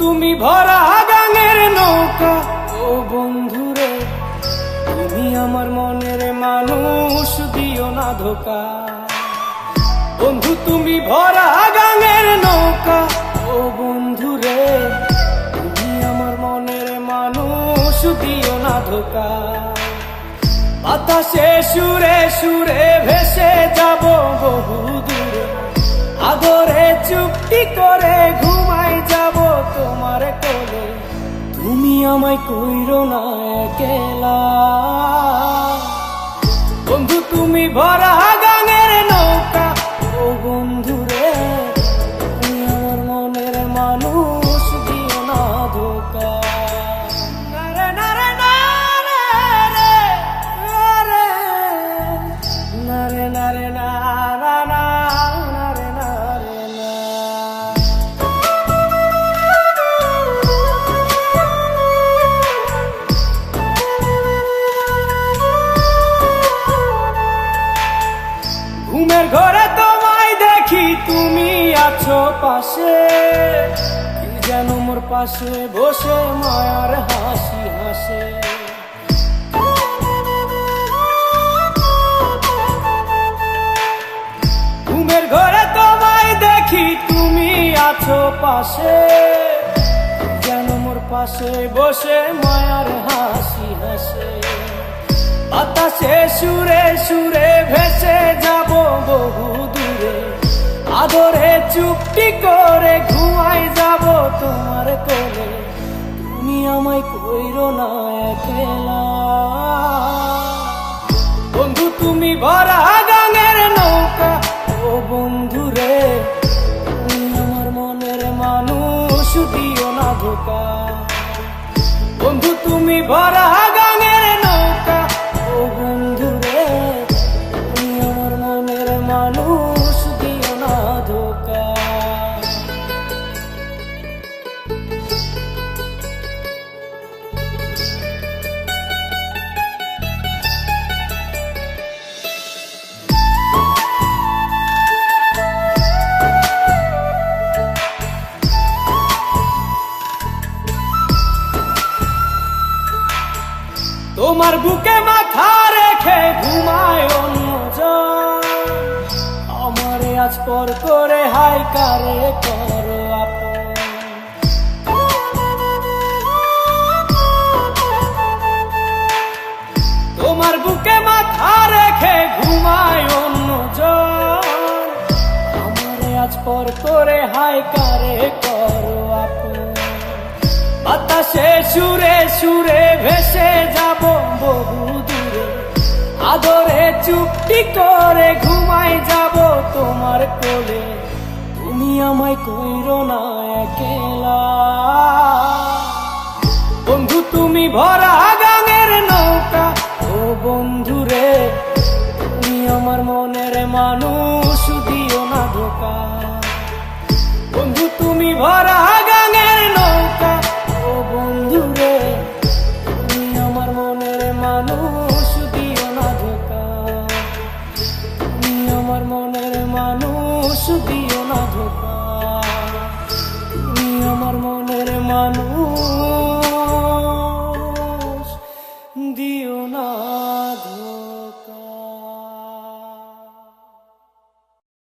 তুমি ভরা গাঙের নৌকা, ও বন্ধুরে তুমি আমার মনের মানুষ, দিও না ধোকা। বন্ধু তুমি ভরা গাঙের নৌকা, ও বন্ধুরে তুমি আমার মনের মানুষ, দিও না ধোকা। বাতাসে সুরে সুরে ভেসে যাব বহু দূরে, আদরে চুক্তি করে ঘুমাই যাব তোমার কোলে। তুমি আমায় কইরো না একলা, বন্ধু তুমি ভরা গাঙের নৌকা, ও বন্ধুরে তুমি আমার মনের মানুষ, দিও না ধোকা। নারে নারে নারে নারে নারে নারে নারে নারে নারে না। ঘুমের ঘরে তোমায় দেখি তুমি আছো পাশে, কি যেন মোর পাশে বসে মায়ার হাসি হাসে। ঘুমের ঘরে তোমায় দেখি তুমি আছো পাশে, কি যেন মোর পাশে বসে মায়ার হাসি হাসে। বাতাসে সুরে সুরে ভেসে যাব বহু দূরে, আদরে চুক্তি করে ঘুমাই যাব তোমার কোলে। তুমি আমায় কইরো না একলা, বন্ধু তুমি ভরা গাঙের নৌকা, ও বন্ধুরে তুমি আমার মনের মানুষ, দিও না ধোকা। বন্ধু তুমি ভরা গাঙের নৌকা, ও বন্ধুরে তুমি আমার মনের মানুষ, দিও না ধোকা। তোমার বুকে মাথা রেখে ঘুমায় অন্যজন, আমারে আজ পর করে হাই কারে করো আপন। তোমার বুকে মাথা রেখে ঘুমায় অন্যজন, আমারে আজ পর করে হাই কারে করো আপন। বাতাসে সুরে সুরে ভেসে যাব বহু দূরে, আদরে চুক্তি করে ঘুমাই যাব তোমার কোলে। তুমি আমায় কইরো না একলা, বন্ধু তুমি ভরা গাঙের নৌকা, ও বন্ধুরে তুমি আমার মনের মানুষ, দিও না ধোকা। বন্ধু তুমি ভরা গাঙের নৌকা, ও বন্ধুরে তুমি আমার মনের মানুষ, দিও না ধোকা। তুমি আমার মনের মানুষ, দিও না ধোকা। তুমি আমার মনের মানুষ।